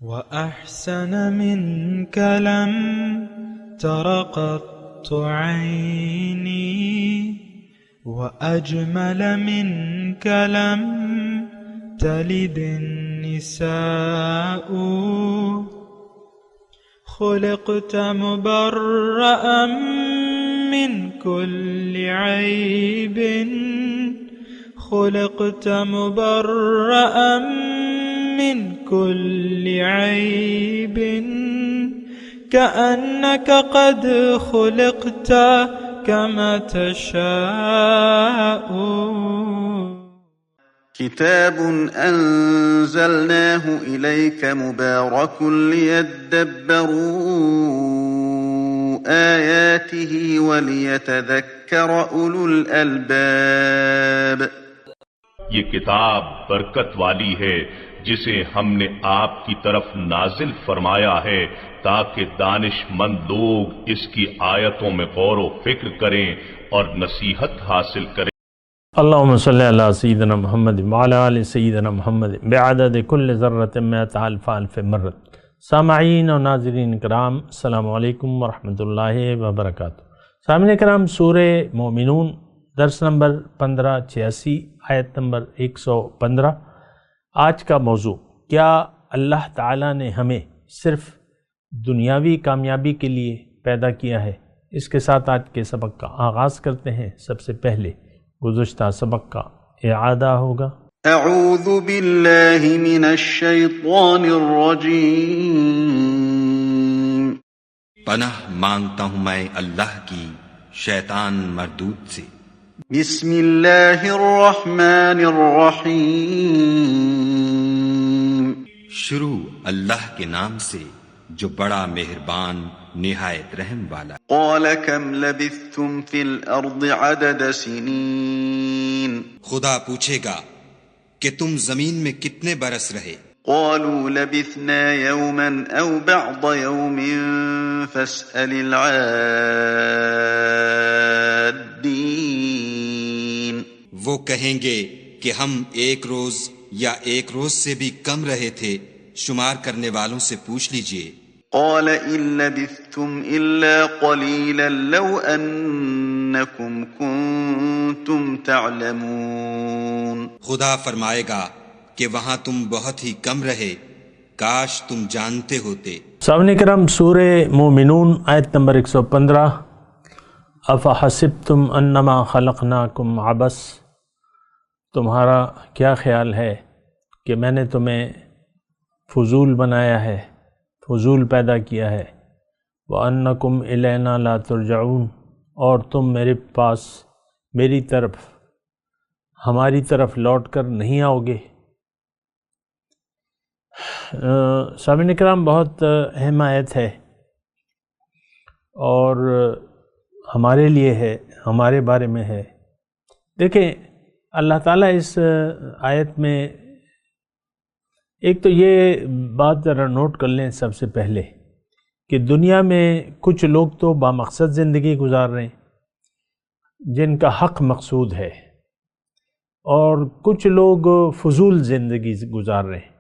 وأحسن منك لم تر قط عيني وأجمل منك لم تلد النساء خلقت مبرأ من كل عيب خلقت مبرأ من كل عيب كأنك قد خلقت كما تشاء. كتاب أنزلناه إليك مبارك ليدبروا آياته وليتذكر أولو الألباب. یہ کتاب برکت والی ہے جسے ہم نے آپ کی طرف نازل فرمایا ہے تاکہ دانش مند لوگ اس کی آیتوں میں غور و فکر کریں اور نصیحت حاصل کریں. اللہم صلی علی سیدنا محمد وعلی آل سیدنا محمد بعدد کل ذرۃ مئۃ الف الف مرۃ. سامعین و ناظرین کرام، السلام علیکم ورحمۃ اللہ وبرکاتہ. سامعین کرام، سورہ مومنون درس نمبر 1586 آیت نمبر 115. آج کا موضوع، کیا اللہ تعالیٰ نے ہمیں صرف دنیاوی کامیابی کے لیے پیدا کیا ہے؟ اس کے ساتھ آج کے سبق کا آغاز کرتے ہیں. سب سے پہلے گزشتہ سبق کا اعادہ ہوگا. اعوذ باللہ من الشیطان الرجیم. پناہ مانگتا ہوں میں اللہ کی شیطان مردود سے. بسم اللہ الرحمن الرحیم. شروع اللہ کے نام سے جو بڑا مہربان نہایت رحم والا. قال کم لبثتم فی الارض عدد سنین. خدا پوچھے گا کہ تم زمین میں کتنے برس رہے. قالوا لبثنا یوما او بعض یوم فاسأل العادین. وہ کہیں گے کہ ہم ایک روز یا ایک روز سے بھی کم رہے تھے، شمار کرنے والوں سے پوچھ لیجئے. قال إن لبثتم إلا قليلا لو أنكم كنتم تعلمون. خدا فرمائے گا کہ وہاں تم بہت ہی کم رہے، کاش تم جانتے ہوتے. سامعین کرام، سورہ مومنون آیت نمبر 115. افحسبتم انما خلقناکم عبث. تمہارا کیا خیال ہے کہ میں نے تمہیں فضول بنایا ہے، فضول پیدا کیا ہے. وَأَنَّكُمْ إِلَيْنَا لَا تُرْجَعُونَ. اور تم میرے پاس، میری طرف، ہماری طرف لوٹ کر نہیں آؤ گے. سامعین کرام، بہت اہم آیت ہے اور ہمارے لیے ہے، ہمارے بارے میں ہے. دیکھیں، اللہ تعالیٰ اس آیت میں ایک تو یہ بات ذرا نوٹ کر لیں سب سے پہلے کہ دنیا میں کچھ لوگ تو بامقصد زندگی گزار رہے ہیں جن کا حق مقصود ہے، اور کچھ لوگ فضول زندگی گزار رہے ہیں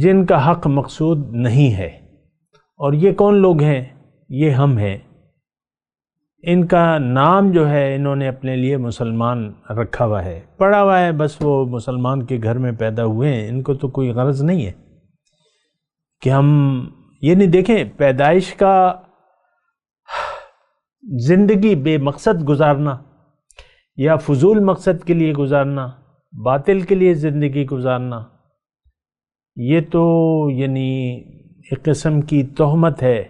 جن کا حق مقصود نہیں ہے. اور یہ کون لوگ ہیں؟ یہ ہم ہیں. ان کا نام جو ہے انہوں نے اپنے لیے مسلمان رکھا ہوا ہے، پڑھا ہوا ہے، بس وہ مسلمان کے گھر میں پیدا ہوئے ہیں. ان کو تو کوئی غرض نہیں ہے کہ ہم یہ نہیں دیکھیں پیدائش کا زندگی بے مقصد گزارنا یا فضول مقصد کے لیے گزارنا، باطل کے لیے زندگی گزارنا، یہ تو یعنی ایک قسم کی تہمت ہے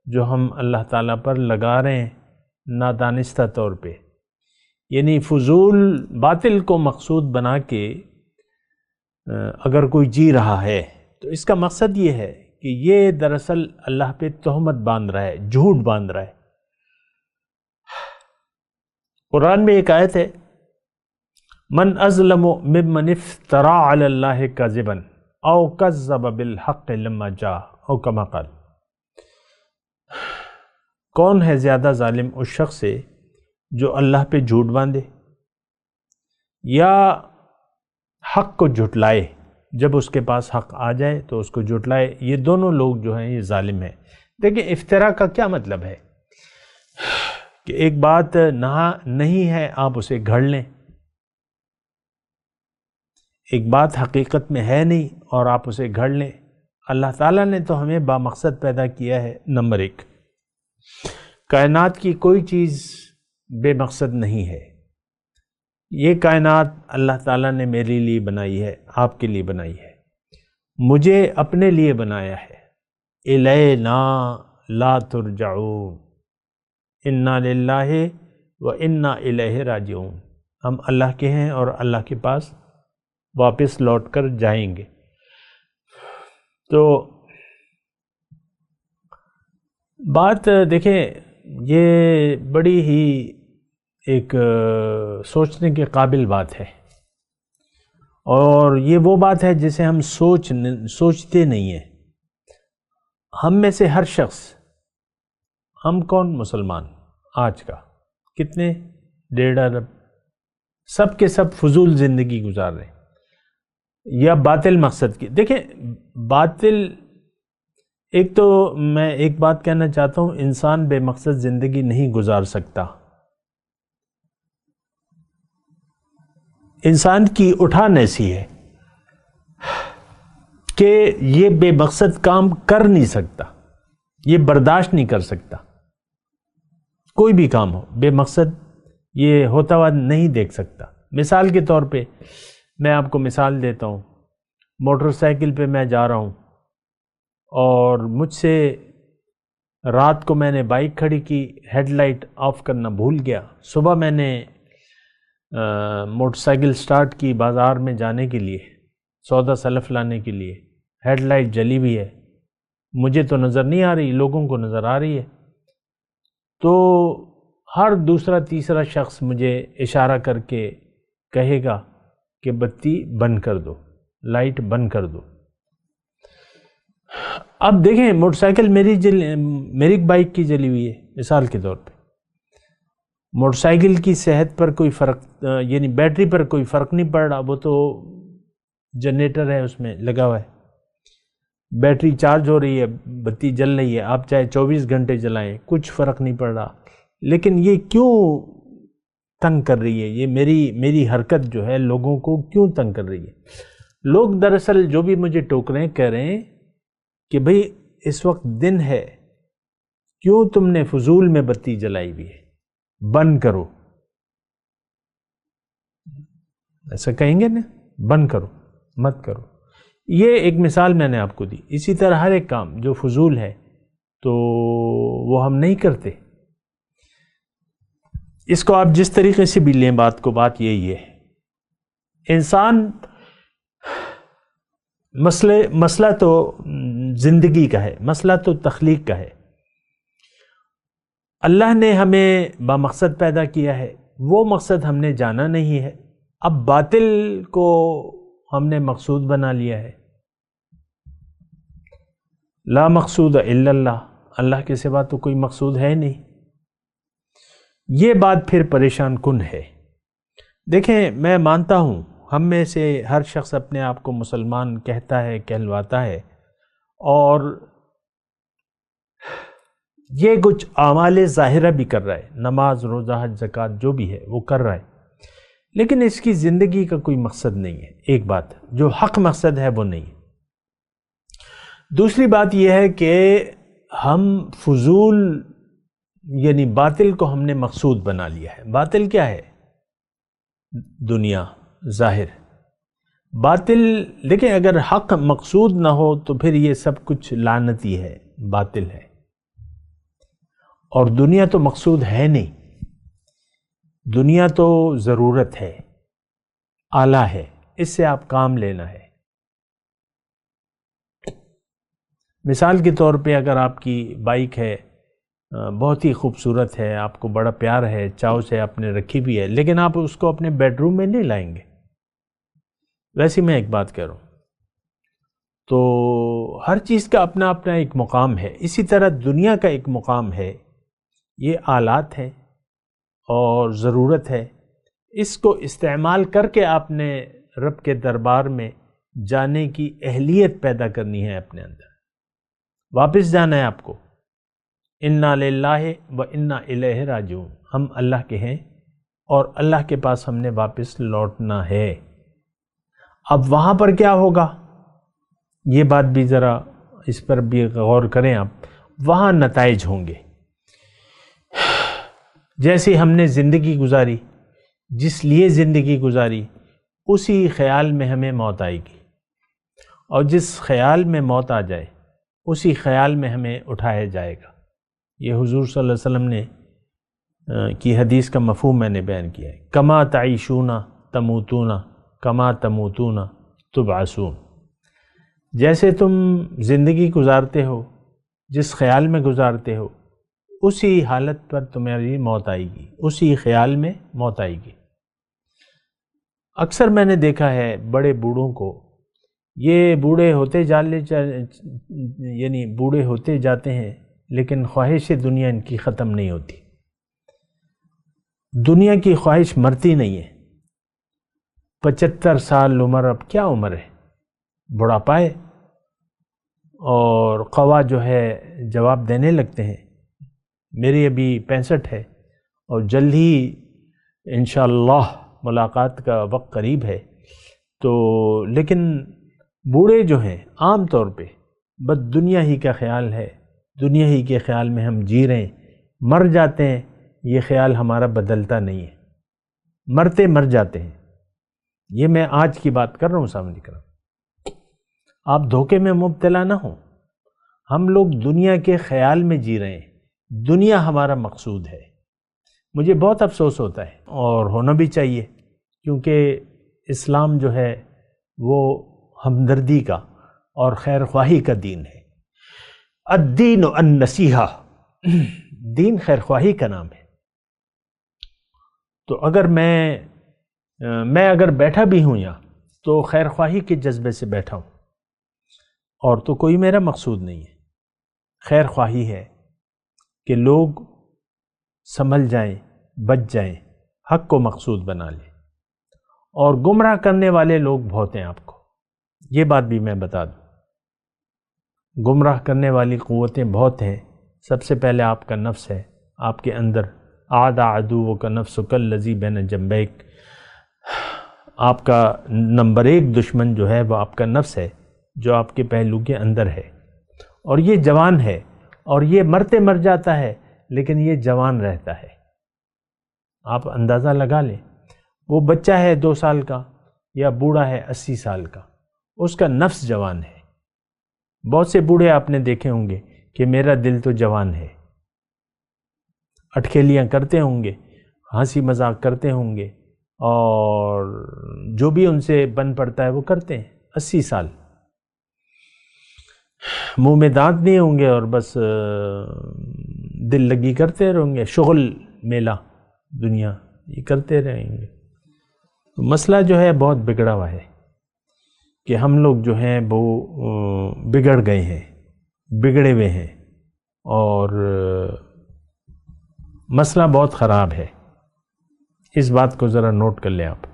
جو ہم اللہ تعالیٰ پر لگا رہے ہیں نادانستہ طور پہ. یعنی فضول باطل کو مقصود بنا کے اگر کوئی جی رہا ہے تو اس کا مقصد یہ ہے کہ یہ دراصل اللہ پہ تہمت باندھ رہا ہے، جھوٹ باندھ رہا ہے. قرآن میں ایک آیت ہے، من ازلم ممن افترى علی اللہ کذبا او کذب بالحق لما جاء او کما قال. کون ہے زیادہ ظالم اس شخص سے جو اللہ پہ جھوٹ باندھے یا حق کو جھٹلائے جب اس کے پاس حق آ جائے تو اس کو جھٹلائے. یہ دونوں لوگ جو ہیں یہ ظالم ہیں. دیکھیں افتراء کا کیا مطلب ہے کہ ایک بات نہیں ہے آپ اسے گھڑ لیں. ایک بات حقیقت میں ہے نہیں اور آپ اسے گھڑ لیں. اللہ تعالیٰ نے تو ہمیں بامقصد پیدا کیا ہے. نمبر 1، کائنات کی کوئی چیز بے مقصد نہیں ہے. یہ کائنات اللہ تعالیٰ نے میرے لیے بنائی ہے، آپ کے لیے بنائی ہے، مجھے اپنے لیے بنایا ہے. الینا لا ترجعون انا للہ و انا الیہ راجعون. ہم اللہ کے ہیں اور اللہ کے پاس واپس لوٹ کر جائیں گے. تو بات دیکھیں یہ بڑی ہی ایک سوچنے کے قابل بات ہے، اور یہ وہ بات ہے جسے ہم سوچتے نہیں ہیں. ہم میں سے ہر شخص، ہم کون مسلمان آج کا کتنے 1.5 ارب، سب کے سب فضول زندگی گزار رہے ہیں یا باطل مقصد کی. دیکھیں باطل، ایک تو میں ایک بات کہنا چاہتا ہوں، انسان بے مقصد زندگی نہیں گزار سکتا. انسان کی اٹھان ایسی ہے کہ یہ بے مقصد کام کر نہیں سکتا، یہ برداشت نہیں کر سکتا. کوئی بھی کام ہو بے مقصد یہ ہوتا ہوا نہیں دیکھ سکتا. مثال کے طور پہ میں آپ کو مثال دیتا ہوں. موٹر سائیکل پہ میں جا رہا ہوں اور مجھ سے رات کو میں نے بائک کھڑی کی، ہیڈ لائٹ آف کرنا بھول گیا. صبح میں نے موٹر سائیکل سٹارٹ کی بازار میں جانے کے لیے، سودا سلف لانے کے لیے. ہیڈ لائٹ جلی ہوئی ہے، مجھے تو نظر نہیں آ رہی، لوگوں کو نظر آ رہی ہے. تو ہر دوسرا تیسرا شخص مجھے اشارہ کر کے کہے گا کہ بتی بند کر دو، لائٹ بند کر دو. اب دیکھیں موٹر سائیکل میری بائک کی جلی ہوئی ہے مثال کے طور پہ. موٹر سائیکل کی صحت پر کوئی فرق، یعنی بیٹری پر کوئی فرق نہیں پڑ رہا، وہ تو جنریٹر ہے اس میں لگا ہوا ہے، بیٹری چارج ہو رہی ہے، بتی جل رہی ہے، آپ چاہے 24 گھنٹے جلائیں کچھ فرق نہیں پڑ رہا. لیکن یہ کیوں تنگ کر رہی ہے، یہ میری حرکت جو ہے لوگوں کو کیوں تنگ کر رہی ہے؟ لوگ دراصل جو بھی مجھے ٹوک رہے ہیں کہہ رہے ہیں کہ بھئی اس وقت دن ہے، کیوں تم نے فضول میں بتی جلائی ہوئی ہے، بند کرو. ایسا کہیں گے نا، بند کرو، مت کرو. یہ ایک مثال میں نے آپ کو دی. اسی طرح ہر ایک کام جو فضول ہے تو وہ ہم نہیں کرتے. اس کو آپ جس طریقے سے بھی لیں بات کو، بات یہی ہے. انسان مسئلہ تو زندگی کا ہے، مسئلہ تو تخلیق کا ہے. اللہ نے ہمیں بامقصد پیدا کیا ہے، وہ مقصد ہم نے جانا نہیں ہے. اب باطل کو ہم نے مقصود بنا لیا ہے. لا مقصود الا اللہ، اللہ کے سوا تو کوئی مقصود ہے نہیں. یہ بات پھر پریشان کن ہے. دیکھیں میں مانتا ہوں ہم میں سے ہر شخص اپنے آپ کو مسلمان کہتا ہے، کہلواتا ہے، اور یہ کچھ اعمال ظاہرہ بھی کر رہا ہے، نماز، روزہ، حج، زکوٰۃ جو بھی ہے وہ کر رہا ہے، لیکن اس کی زندگی کا کوئی مقصد نہیں ہے. ایک بات جو حق مقصد ہے وہ نہیں. دوسری بات یہ ہے کہ ہم فضول یعنی باطل کو ہم نے مقصود بنا لیا ہے. باطل کیا ہے؟ دنیا، ظاہر. باطل دیکھیں اگر حق مقصود نہ ہو تو پھر یہ سب کچھ لعنتی ہے، باطل ہے. اور دنیا تو مقصود ہے نہیں، دنیا تو ضرورت ہے، آلہ ہے، اس سے آپ کام لینا ہے. مثال کے طور پہ اگر آپ کی بائک ہے، بہت ہی خوبصورت ہے، آپ کو بڑا پیار ہے، چاؤ سے آپ نے رکھی بھی ہے، لیکن آپ اس کو اپنے بیڈ روم میں نہیں لائیں گے. ویسے میں ایک بات کہہ رہا ہوں. تو ہر چیز کا اپنا اپنا ایک مقام ہے. اسی طرح دنیا کا ایک مقام ہے. یہ آلات ہے اور ضرورت ہے. اس کو استعمال کر کے آپ نے رب کے دربار میں جانے کی اہلیت پیدا کرنی ہے اپنے اندر، واپس جانا ہے آپ کو۔ انا للہ و انا الیہ راجعون، ہم اللہ کے ہیں اور اللہ کے پاس ہم نے واپس لوٹنا ہے۔ اب وہاں پر کیا ہوگا، یہ بات بھی ذرا اس پر بھی غور کریں آپ۔ وہاں نتائج ہوں گے، جیسے ہم نے زندگی گزاری، جس لیے زندگی گزاری، اسی خیال میں ہمیں موت آئے گی، اور جس خیال میں موت آ جائے اسی خیال میں ہمیں اٹھایا جائے گا۔ یہ حضور صلی اللہ علیہ وسلم نے کی حدیث کا مفہوم میں نے بیان کیا ہے، کما تعیشون تموتون کما تموتون تبعثون۔ جیسے تم زندگی گزارتے ہو، جس خیال میں گزارتے ہو، اسی حالت پر تمہاری موت آئے گی، اسی خیال میں موت آئے گی۔ اکثر میں نے دیکھا ہے بڑے بوڑھوں کو، یہ بوڑھے ہوتے بوڑھے ہوتے جاتے ہیں، لیکن خواہش دنیا ان کی ختم نہیں ہوتی۔ دنیا کی خواہش مرتی نہیں ہے۔ 75 سال عمر، اب کیا عمر ہے، بڑھاپا ہے، اور قوا جو ہے جواب دینے لگتے ہیں۔ میری ابھی 65 ہے اور جلد ہی انشاءاللہ ملاقات کا وقت قریب ہے، تو لیکن بوڑھے جو ہیں عام طور پہ بس دنیا ہی کا خیال ہے، دنیا ہی کے خیال میں ہم جی رہے ہیں، مر جاتے ہیں، یہ خیال ہمارا بدلتا نہیں ہے، مرتے مر جاتے ہیں۔ یہ میں آج کی بات کر رہا ہوں سامنے کرام، آپ دھوکے میں مبتلا نہ ہوں۔ ہم لوگ دنیا کے خیال میں جی رہے ہیں، دنیا ہمارا مقصود ہے۔ مجھے بہت افسوس ہوتا ہے، اور ہونا بھی چاہیے، کیونکہ اسلام جو ہے وہ ہمدردی کا اور خیر خواہی کا دین ہے۔ الدین النصیحہ، دین خیر خواہی کا نام ہے۔ تو اگر میں اگر بیٹھا بھی ہوں یہاں تو خیر خواہی کے جذبے سے بیٹھا ہوں، اور تو کوئی میرا مقصود نہیں ہے، خیر خواہی ہے کہ لوگ سنبھل جائیں، بچ جائیں، حق کو مقصود بنا لیں، اور گمراہ کرنے والے لوگ بہت ہیں۔ آپ کو یہ بات بھی میں بتا دوں، گمراہ کرنے والی قوتیں بہت ہیں۔ سب سے پہلے آپ کا نفس ہے، آپ کے اندر عاد عدوک نفسک الذی بین جنبیک، آپ کا نمبر 1 دشمن جو ہے وہ آپ کا نفس ہے، جو آپ کے پہلو کے اندر ہے، اور یہ جوان ہے، اور یہ مرتے مر جاتا ہے، لیکن یہ جوان رہتا ہے۔ آپ اندازہ لگا لیں، وہ بچہ ہے 2 سال کا یا بوڑھا ہے 80 سال کا، اس کا نفس جوان ہے۔ بہت سے بوڑھے آپ نے دیکھے ہوں گے کہ میرا دل تو جوان ہے، اٹکھیلیاں کرتے ہوں گے، ہنسی مذاق کرتے ہوں گے، اور جو بھی ان سے بن پڑتا ہے وہ کرتے ہیں۔ 80 سال منہ میں دانت نہیں ہوں گے، اور بس دل لگی کرتے رہیں گے، شغل میلہ دنیا یہ کرتے رہیں گے۔ تو مسئلہ جو ہے بہت بگڑا ہوا ہے کہ ہم لوگ جو ہیں وہ بگڑ گئے ہیں، بگڑے ہوئے ہیں، اور مسئلہ بہت خراب ہے۔ اس بات کو ذرا نوٹ کر لیں آپ۔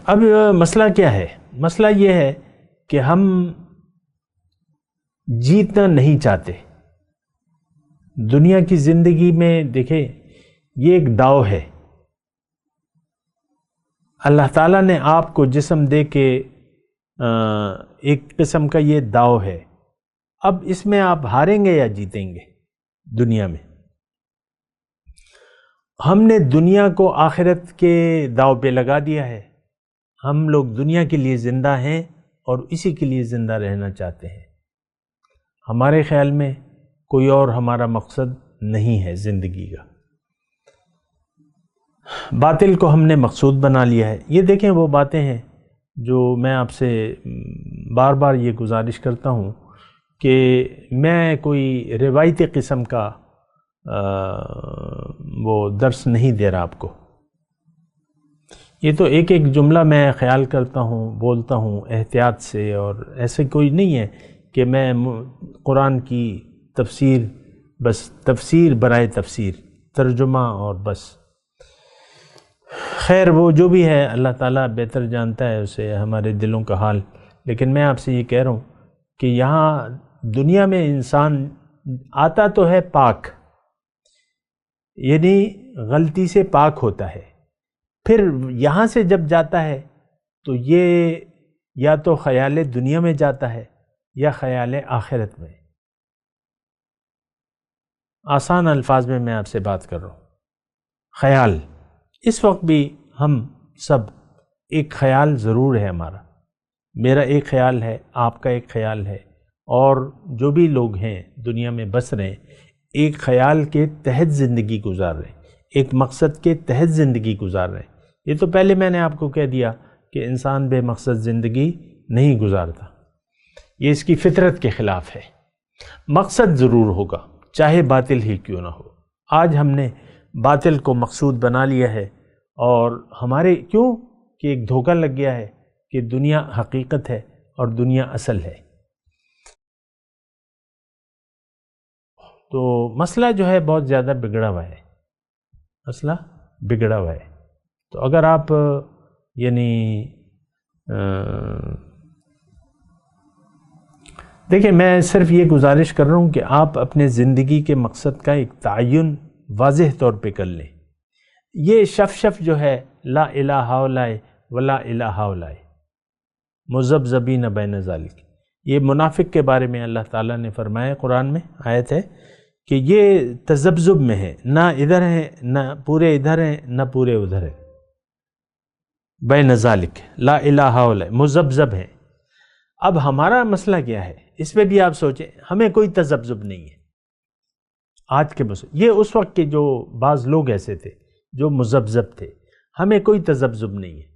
اب مسئلہ کیا ہے؟ مسئلہ یہ ہے کہ ہم جیتنا نہیں چاہتے دنیا کی زندگی میں۔ دیکھیں، یہ ایک داؤ ہے، اللہ تعالیٰ نے آپ کو جسم دے کے ایک قسم کا یہ داؤ ہے۔ اب اس میں آپ ہاریں گے یا جیتیں گے؟ دنیا میں ہم نے دنیا کو آخرت کے داؤ پہ لگا دیا ہے۔ ہم لوگ دنیا کے لیے زندہ ہیں اور اسی کے لیے زندہ رہنا چاہتے ہیں۔ ہمارے خیال میں کوئی اور ہمارا مقصد نہیں ہے زندگی کا۔ باطل کو ہم نے مقصود بنا لیا ہے۔ یہ دیکھیں وہ باتیں ہیں جو میں آپ سے بار بار یہ گزارش کرتا ہوں کہ میں کوئی روایتی قسم کا وہ درس نہیں دے رہا آپ کو۔ یہ تو ایک ایک جملہ میں خیال کرتا ہوں، بولتا ہوں احتیاط سے، اور ایسے کوئی نہیں ہے کہ میں قرآن کی تفسیر بس تفسیر برائے تفسیر، ترجمہ اور بس خیر وہ جو بھی ہے اللہ تعالیٰ بہتر جانتا ہے اسے، ہمارے دلوں کا حال. لیکن میں آپ سے یہ کہہ رہا ہوں کہ یہاں دنیا میں انسان آتا تو ہے پاک، یعنی غلطی سے پاک ہوتا ہے، پھر یہاں سے جب جاتا ہے تو یہ یا تو خیال دنیا میں جاتا ہے یا خیال آخرت میں. آسان الفاظ میں آپ سے بات کر رہا ہوں. خیال اس وقت بھی ہم سب ایک خیال ضرور ہے ہمارا، میرا ایک خیال ہے، آپ کا ایک خیال ہے، اور جو بھی لوگ ہیں دنیا میں بس رہے ہیں ایک خیال کے تحت زندگی گزار رہے ہیں، ایک مقصد کے تحت زندگی گزار رہے ہیں. یہ تو پہلے میں نے آپ کو کہہ دیا کہ انسان بے مقصد زندگی نہیں گزارتا، یہ اس کی فطرت کے خلاف ہے. مقصد ضرور ہوگا چاہے باطل ہی کیوں نہ ہو. آج ہم نے باطل کو مقصود بنا لیا ہے، اور ہمارے کیوں کہ ایک دھوکہ لگ گیا ہے کہ دنیا حقیقت ہے اور دنیا اصل ہے. تو مسئلہ جو ہے بہت زیادہ بگڑا ہوا ہے، مسئلہ بگڑا ہوا ہے. تو اگر آپ یعنی دیکھیں، میں صرف یہ گزارش کر رہا ہوں کہ آپ اپنے زندگی کے مقصد کا ایک تعین واضح طور پہ کر لیں. یہ شف جو ہے لا الہ الا ولا الہ الا مذبذبین بین ذالک، یہ منافق کے بارے میں اللہ تعالیٰ نے فرمایا قرآن میں، آیت ہے کہ یہ تذبذب میں ہے، نہ ادھر ہے، نہ پورے ادھر ہیں نہ پورے ادھر ہیں، بین ذالک لا الہ الا مذبذب ہیں. اب ہمارا مسئلہ کیا ہے اس پہ بھی آپ سوچیں. ہمیں کوئی تذبذب نہیں ہے آج کے مسئلہ. یہ اس وقت کے جو بعض لوگ ایسے تھے جو مذبذب تھے، ہمیں کوئی تذبذب نہیں ہے.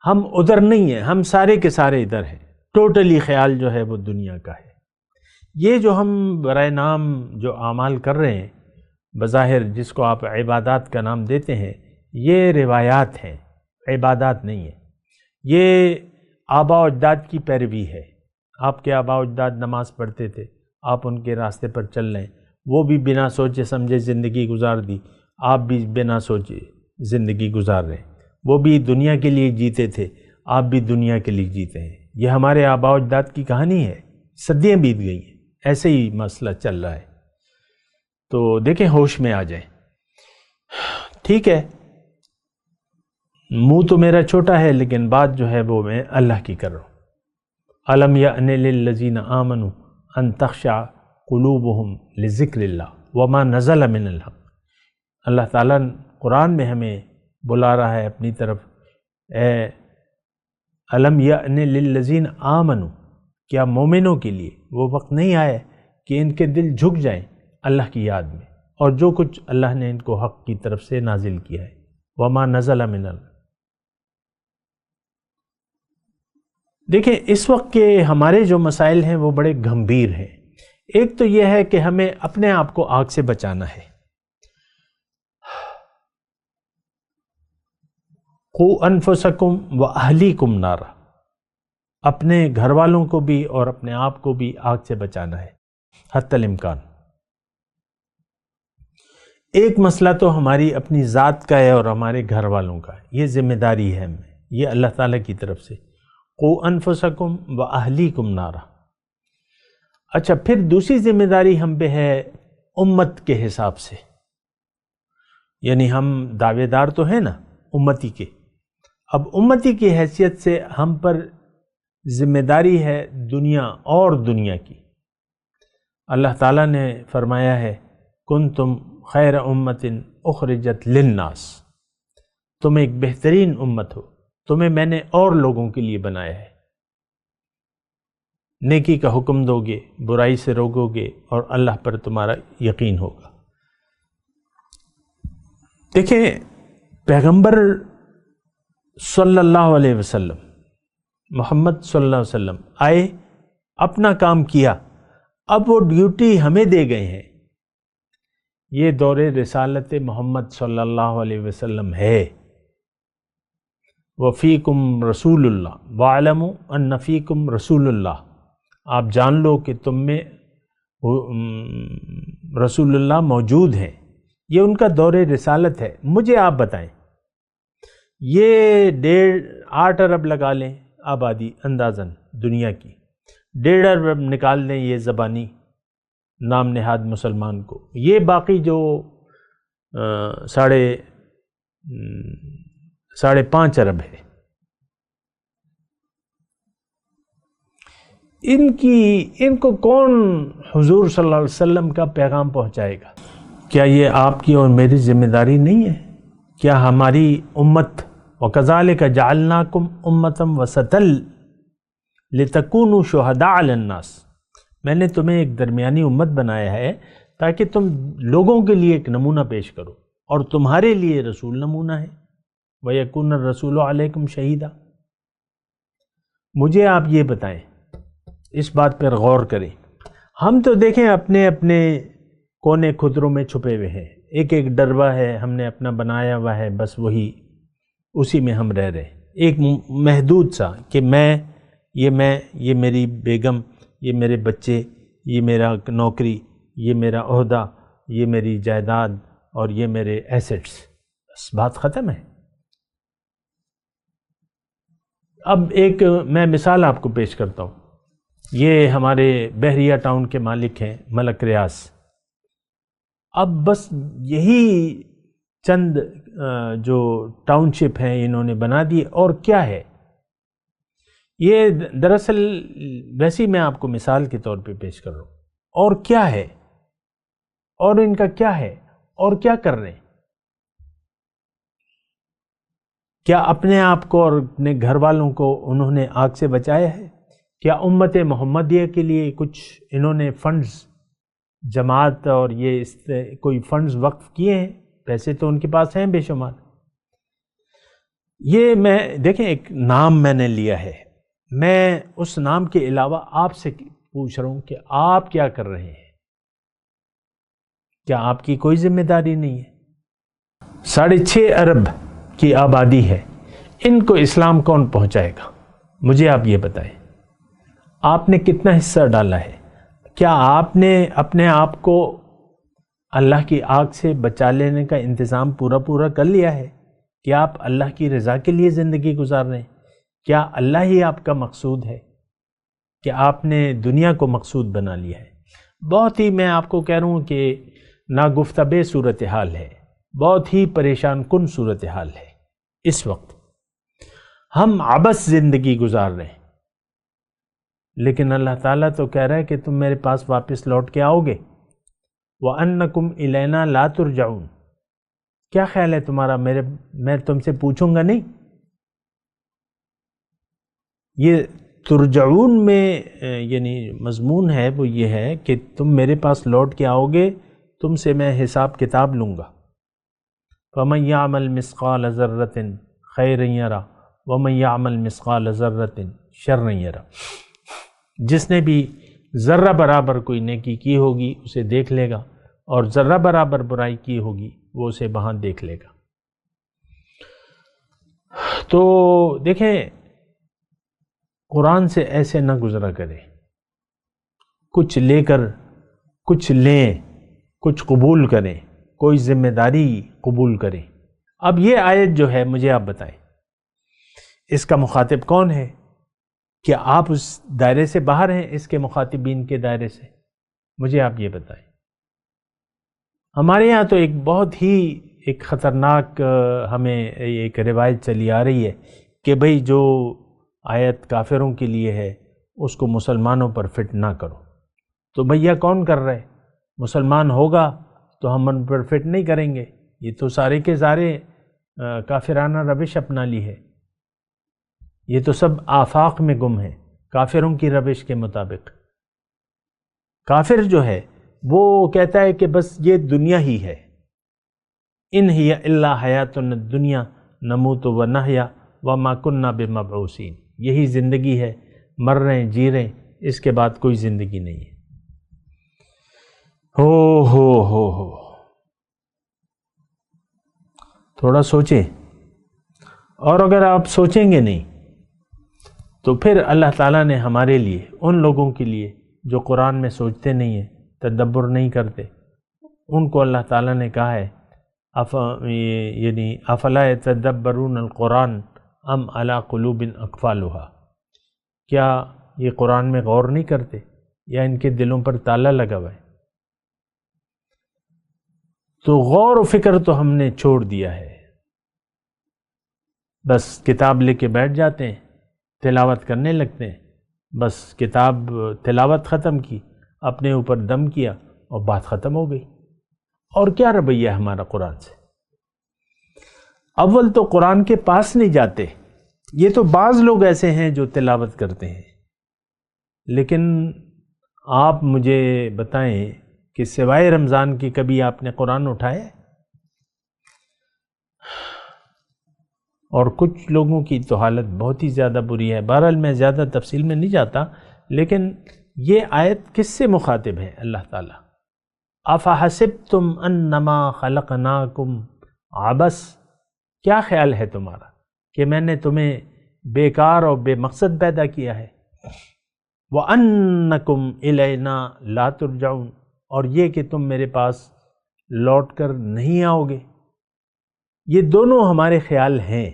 ہم ادھر نہیں ہیں، ہم سارے کے سارے ادھر ہیں. ٹوٹلی خیال جو ہے وہ دنیا کا ہے. یہ جو ہم برائے نام جو اعمال کر رہے ہیں بظاہر، جس کو آپ عبادات کا نام دیتے ہیں، یہ روایات ہیں، عبادات نہیں ہیں. یہ آباء و اجداد کی پیروی ہے. آپ کے آباء و اجداد نماز پڑھتے تھے، آپ ان کے راستے پر چل رہے ہیں، وہ بھی بنا سوچے سمجھے زندگی گزار دی، آپ بھی بنا سوچے زندگی گزار رہے ہیں. وہ بھی دنیا کے لیے جیتے تھے، آپ بھی دنیا کے لیے جیتے ہیں. یہ ہمارے آباء و اجداد کی کہانی ہے، صدیاں بیت گئی ہیں، ایسے ہی مسئلہ چل رہا ہے. تو دیکھیں ہوش میں آ جائیں. ٹھیک ہے، منہ تو میرا چھوٹا ہے لیکن بات جو ہے وہ میں اللہ کی کر رہا ہوں. الم یأن للذین آمنوا ان تخشع قلوبہم لذکر اللہ وما نزل من الحق. اللہ تعالیٰ قرآن میں ہمیں بلا رہا ہے اپنی طرف. اے الم یأن للذین آمنوا، کیا مومنوں کے لیے وہ وقت نہیں آیا کہ ان کے دل جھک جائیں اللہ کی یاد میں، اور جو کچھ اللہ نے ان کو حق کی طرف سے نازل کیا ہے. وما نزل من الحق. دیکھیں اس وقت کے ہمارے جو مسائل ہیں وہ بڑے گھمبیر ہیں. ایک تو یہ ہے کہ ہمیں اپنے آپ کو آگ سے بچانا ہے. قوا انفسکم واہلیکم نارا، اپنے گھر والوں کو بھی اور اپنے آپ کو بھی آگ سے بچانا ہے حتی الامکان. ایک مسئلہ تو ہماری اپنی ذات کا ہے اور ہمارے گھر والوں کا، یہ ذمہ داری ہے ہمیں، یہ اللہ تعالیٰ کی طرف سے. قوا انفسکم واہلیکم نارا. اچھا، پھر دوسری ذمہ داری ہم پہ ہے امت کے حساب سے، یعنی ہم دعوے دار تو ہیں نا امتی کے. اب امتی کی حیثیت سے ہم پر ذمہ داری ہے دنیا اور دنیا کی. اللہ تعالیٰ نے فرمایا ہے کنتم خیر امت اخرجت للناس، تم ایک بہترین امت ہو، تمہیں میں نے اور لوگوں کے لیے بنایا ہے. نیکی کا حکم دو گے، برائی سے روکو گے، اور اللہ پر تمہارا یقین ہوگا. دیکھیں پیغمبر صلی اللہ علیہ وسلم، محمد صلی اللہ علیہ وسلم آئے، اپنا کام کیا، اب وہ ڈیوٹی ہمیں دے گئے ہیں. یہ دور رسالت محمد صلی اللہ علیہ وسلم ہے. وَفِيكُمْ رسول اللہ وَاعْلَمُوا أَنَّ فِيكُمْ رسول اللہ. آپ جان لو کہ تم میں رسول اللہ موجود ہیں. یہ ان کا دور رسالت ہے. مجھے آپ بتائیں یہ 8 ارب لگا لیں آبادی اندازاً دنیا کی، 1.5 ارب نکال لیں یہ زبانی نام نہاد مسلمان کو، یہ باقی جو 5.5 ارب ہے، ان کو کون حضور صلی اللہ علیہ وسلم کا پیغام پہنچائے گا؟ کیا یہ آپ کی اور میری ذمہ داری نہیں ہے؟ کیا ہماری امت وَكَذَلِكَ جَعَلْنَاكُمْ أُمَّةً وَسَطًا لِتَكُونُوا شُهَدَاءَ عَلَى النَّاسِ، میں نے تمہیں ایک درمیانی امت بنایا ہے تاکہ تم لوگوں کے لیے ایک نمونہ پیش کرو، اور تمہارے لیے رسول نمونہ ہے، وَيَكُونَ الرَّسُولُ عَلَيْكُمْ شَهِيدًا۔ مجھے آپ یہ بتائیں، اس بات پر غور کریں، ہم تو دیکھیں اپنے اپنے کونے خدروں میں چھپے ہوئے ہیں، ایک ڈربہ ہے ہم نے اپنا بنایا ہوا ہے، بس اسی میں ہم رہ رہے ہیں، ایک محدود سا کہ یہ میری بیگم، یہ میرے بچے، یہ میرا نوکری، یہ میرا عہدہ، یہ میری جائیداد اور یہ میرے ایسٹس، بس بات ختم ہے۔ اب ایک میں مثال آپ کو پیش کرتا ہوں، یہ ہمارے بحریہ ٹاؤن کے مالک ہیں ملک ریاض، اب بس یہی چند جو ٹاؤن شپ ہیں انہوں نے بنا دی، اور کیا ہے یہ؟ دراصل ویسی میں آپ کو مثال کے طور پہ پیش کر رہا ہوں، اور کیا ہے، اور ان کا کیا ہے، اور کیا کر رہے ہیں؟ کیا اپنے آپ کو اور اپنے گھر والوں کو انہوں نے آگ سے بچایا ہے؟ کیا امت محمدیہ کے لیے کچھ انہوں نے فنڈز، جماعت اور یہ کوئی فنڈز وقف کیے ہیں؟ پیسے تو ان کے پاس ہیں بے شمار۔ یہ دیکھیں ایک نام میں نے لیا ہے، میں اس نام کے علاوہ آپ سے پوچھ رہا ہوں کہ آپ کیا کر رہے ہیں؟ کیا آپ کی کوئی ذمہ داری نہیں ہے؟ 6.5 ارب کی آبادی ہے، ان کو اسلام کون پہنچائے گا؟ مجھے آپ یہ بتائیں، آپ نے کتنا حصہ ڈالا ہے؟ کیا آپ نے اپنے آپ کو اللہ کی آگ سے بچا لینے کا انتظام پورا کر لیا ہے؟ کیا آپ اللہ کی رضا کے لیے زندگی گزار رہے ہیں؟ کیا اللہ ہی آپ کا مقصود ہے کہ آپ نے دنیا کو مقصود بنا لیا ہے؟ بہت ہی میں آپ کو کہہ رہا ہوں کہ ناگفتبے صورتحال ہے، بہت ہی پریشان کن صورتحال ہے۔ اس وقت ہم عبث زندگی گزار رہے ہیں، لیکن اللہ تعالیٰ تو کہہ رہا ہے کہ تم میرے پاس واپس لوٹ کے آؤ گے، وَأَنَّكُمْ إِلَيْنَا لَا تُرْجَعُونَ۔ کیا خیال ہے تمہارا میں تم سے پوچھوں گا نہیں؟ یہ ترجعون میں یعنی مضمون ہے وہ یہ ہے کہ تم میرے پاس لوٹ کے آؤ گے، تم سے میں حساب کتاب لوں گا۔ فَمَنْ يَعْمَلْ مِثْقَالَ ذَرَّةٍ خَيْرًا يَرَهُ وَمَنْ يَعْمَلْ مِثْقَالَ ذَرَّةٍ شَرًّا يَرَهُ۔ جس نے بھی ذرہ برابر کوئی نیکی کی ہوگی اسے دیکھ لے گا، اور ذرہ برابر برائی کی ہوگی وہ اسے وہاں دیکھ لے گا۔ تو دیکھیں قرآن سے ایسے نہ گزرا کرے، کچھ لے کر کچھ لیں، کچھ قبول کریں، کوئی ذمہ داری قبول کریں۔ اب یہ آیت جو ہے مجھے آپ بتائیں اس کا مخاطب کون ہے؟ کیا آپ اس دائرے سے باہر ہیں، اس کے مخاطبین کے دائرے سے؟ مجھے آپ یہ بتائیں۔ ہمارے یہاں تو ایک بہت ہی ایک خطرناک ہمیں ایک روایت چلی آ رہی ہے کہ بھئی جو آیت کافروں کے لیے ہے اس کو مسلمانوں پر فٹ نہ کرو۔ تو بھیا کون کر رہے؟ مسلمان ہوگا تو ہم ان پر فٹ نہیں کریں گے، یہ تو سارے کے سارے کافرانہ روش اپنا لی ہے، یہ تو سب آفاق میں گم ہے کافروں کی روش کے مطابق۔ کافر جو ہے وہ کہتا ہے کہ بس یہ دنیا ہی ہے، ان ہی الا حیاتنا الدنیا نموت و نحیا وما کننا بمبعوثین، یہی زندگی ہے، مر رہے ہیں، جی رہے ہیں، اس کے بعد کوئی زندگی نہیں ہے۔ ہو تھوڑا سوچیں، اور اگر آپ سوچیں گے نہیں تو پھر اللہ تعالیٰ نے ہمارے لیے، ان لوگوں کے لیے جو قرآن میں سوچتے نہیں ہیں، تدبر نہیں کرتے، ان کو اللہ تعالیٰ نے کہا ہے یعنی افلا یتدبرون القرآن ام علی قلوب اقفالها، کیا یہ قرآن میں غور نہیں کرتے یا ان کے دلوں پر تالا لگا ہوا ہے؟ تو غور و فکر تو ہم نے چھوڑ دیا ہے، بس کتاب لے کے بیٹھ جاتے ہیں، تلاوت کرنے لگتے ہیں، بس کتاب تلاوت ختم کی، اپنے اوپر دم کیا اور بات ختم ہو گئی۔ اور کیا رویہ ہے ہمارا قرآن سے؟ اول تو قرآن کے پاس نہیں جاتے، یہ تو بعض لوگ ایسے ہیں جو تلاوت کرتے ہیں، لیکن آپ مجھے بتائیں کہ سوائے رمضان کی کبھی آپ نے قرآن اٹھایا؟ اور کچھ لوگوں کی تو حالت بہت ہی زیادہ بری ہے۔ بہرحال میں زیادہ تفصیل میں نہیں جاتا، لیکن یہ آیت کس سے مخاطب ہے اللہ تعالیٰ؟ افحسبتم انما خلقناکم عبث، کیا خیال ہے تمہارا کہ میں نے تمہیں بیکار اور بے مقصد پیدا کیا ہے؟ وَأَنَّكُمْ إِلَيْنَا لَا تُرْجَعُونَ، اور یہ کہ تم میرے پاس لوٹ کر نہیں آؤ گے۔ یہ دونوں ہمارے خیال ہیں،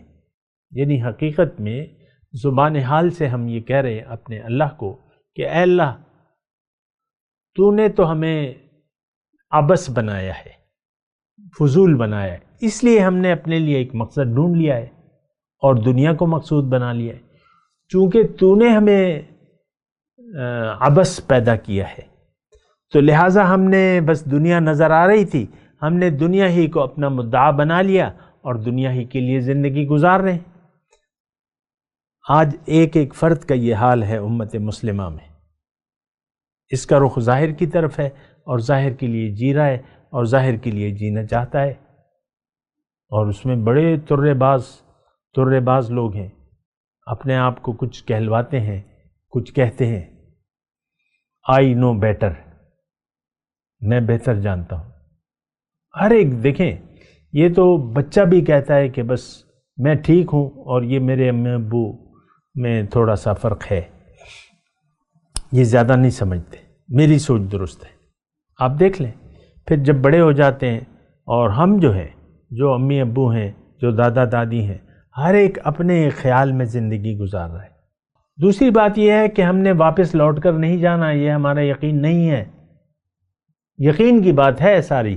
یعنی حقیقت میں زبان حال سے ہم یہ کہہ رہے ہیں اپنے اللہ کو کہ اے اللہ، تو نے تو ہمیں عبث بنایا ہے، فضول بنایا ہے، اس لیے ہم نے اپنے لیے ایک مقصد ڈھونڈ لیا ہے اور دنیا کو مقصود بنا لیا ہے۔ چونکہ تو نے ہمیں عبث پیدا کیا ہے تو لہٰذا ہم نے بس دنیا نظر آ رہی تھی، ہم نے دنیا ہی کو اپنا مدعا بنا لیا اور دنیا ہی کے لیے زندگی گزار رہے ہیں۔ آج ایک ایک فرد کا یہ حال ہے امت مسلمہ میں، اس کا رخ ظاہر کی طرف ہے اور ظاہر کے لیے جی رہا ہے اور ظاہر کے لیے جینا چاہتا ہے، اور اس میں بڑے ترے باز لوگ ہیں، اپنے آپ کو کچھ کہلواتے ہیں، کچھ کہتے ہیں آئی نو بیٹر، میں بہتر جانتا ہوں۔ ہر ایک دیکھیں، یہ تو بچہ بھی کہتا ہے کہ بس میں ٹھیک ہوں اور یہ میرے امی ابو میں تھوڑا سا فرق ہے، یہ زیادہ نہیں سمجھتے، میری سوچ درست ہے۔ آپ دیکھ لیں، پھر جب بڑے ہو جاتے ہیں اور ہم جو ہیں، جو امی ابو ہیں، جو دادا دادی ہیں، ہر ایک اپنے خیال میں زندگی گزار رہا ہے۔ دوسری بات یہ ہے کہ ہم نے واپس لوٹ کر نہیں جانا، یہ ہمارا یقین نہیں ہے۔ یقین کی بات ہے ساری،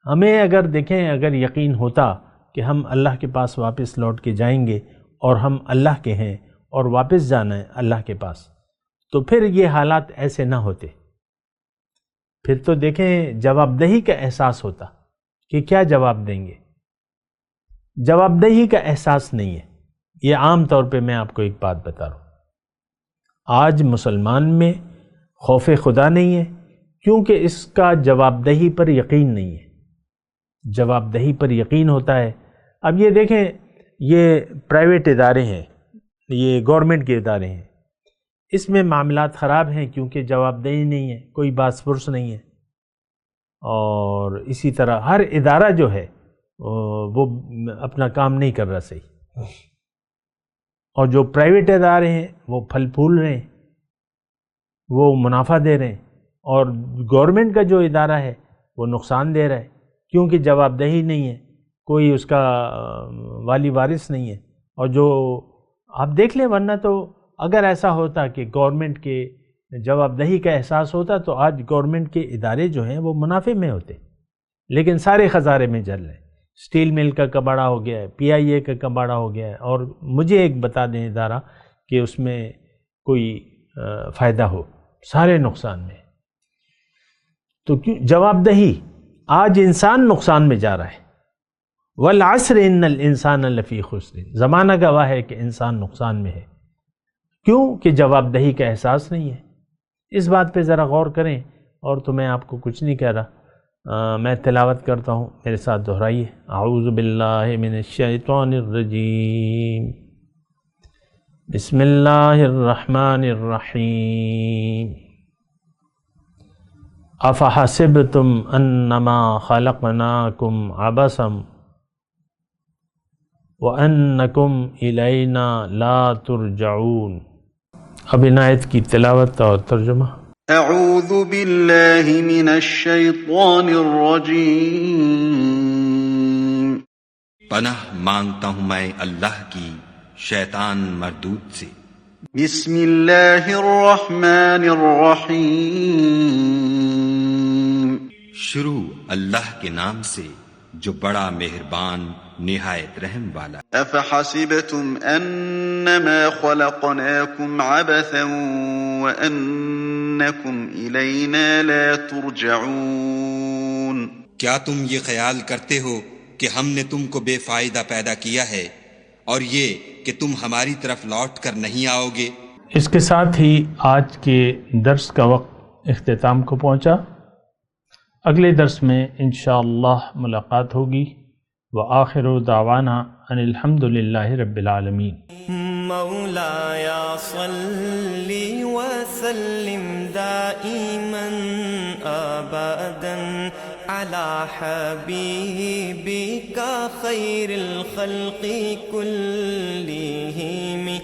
ہمیں اگر دیکھیں، اگر یقین ہوتا کہ ہم اللہ کے پاس واپس لوٹ کے جائیں گے اور ہم اللہ کے ہیں اور واپس جانا ہے اللہ کے پاس، تو پھر یہ حالات ایسے نہ ہوتے۔ پھر تو دیکھیں جواب دہی کا احساس ہوتا کہ کیا جواب دیں گے۔ جواب دہی کا احساس نہیں ہے۔ یہ عام طور پہ میں آپ کو ایک بات بتا رہا ہوں، آج مسلمان میں خوف خدا نہیں ہے کیونکہ اس کا جواب دہی پر یقین نہیں ہے۔ جواب دہی پر یقین ہوتا ہے۔ اب یہ دیکھیں، یہ پرائیویٹ ادارے ہیں، یہ گورنمنٹ کے ادارے ہیں، اس میں معاملات خراب ہیں کیونکہ جواب دہی نہیں ہے، کوئی باس پرس نہیں ہے، اور اسی طرح ہر ادارہ جو ہے وہ اپنا کام نہیں کر رہا صحیح، اور جو پرائیویٹ ادارے ہیں وہ پھل پھول رہے ہیں، وہ منافع دے رہے ہیں، اور گورنمنٹ کا جو ادارہ ہے وہ نقصان دے رہا ہے کیونکہ جواب دہی نہیں ہے، کوئی اس کا والی وارث نہیں ہے۔ اور جو آپ دیکھ لیں، ورنہ تو اگر ایسا ہوتا کہ گورنمنٹ کے جواب دہی کا احساس ہوتا تو آج گورنمنٹ کے ادارے جو ہیں وہ منافع میں ہوتے، لیکن سارے خسارے میں جل رہے ہیں۔ اسٹیل مل کا کباڑہ ہو گیا ہے، پی آئی اے کا کباڑہ ہو گیا ہے، اور مجھے ایک بتا دیں ادارہ کہ اس میں کوئی فائدہ ہو، سارے نقصان میں۔ تو جواب دہی، آج انسان نقصان میں جا رہا ہے۔ والعصر ان الانسان لفی خسر، زمانہ گواہ ہے کہ انسان نقصان میں ہے۔ کیوں؟ کہ جواب دہی کا احساس نہیں ہے۔ اس بات پہ ذرا غور کریں، اور تو میں آپ کو کچھ نہیں کہہ رہا، میں تلاوت کرتا ہوں، میرے ساتھ دہرائیے۔ اعوذ باللہ من الشیطان الرجیم، بسم اللہ الرحمن الرحیم۔ افحسبتم انما خلقناکم عبثا وانکم الینا لا ترجعون۔ اب ان آیت کی تلاوت اور ترجمہ۔ اعوذ باللہ من الشیطان الرجیم، پناہ مانگتا ہوں میں اللہ کی شیطان مردود سے۔ بسم اللہ الرحمن الرحیم۔ شروع اللہ کے نام سے جو بڑا مہربان نہایت رحم والا۔ افحسبتم انما خلقناکم عبثا وانکم الینا لا ترجعون۔ کیا تم یہ خیال کرتے ہو کہ ہم نے تم کو بے فائدہ پیدا کیا ہے اور یہ کہ تم ہماری طرف لوٹ کر نہیں آؤ گے؟ اس کے ساتھ ہی آج کے درس کا وقت اختتام کو پہنچا۔ اگلے درس میں انشاءاللہ ملاقات ہوگی۔ وآخر دعوانا ان الحمد للہ رب العالمین۔ مولایا صلی وسلم دائما ابدا على حبیبک خیر الخلق کلہم۔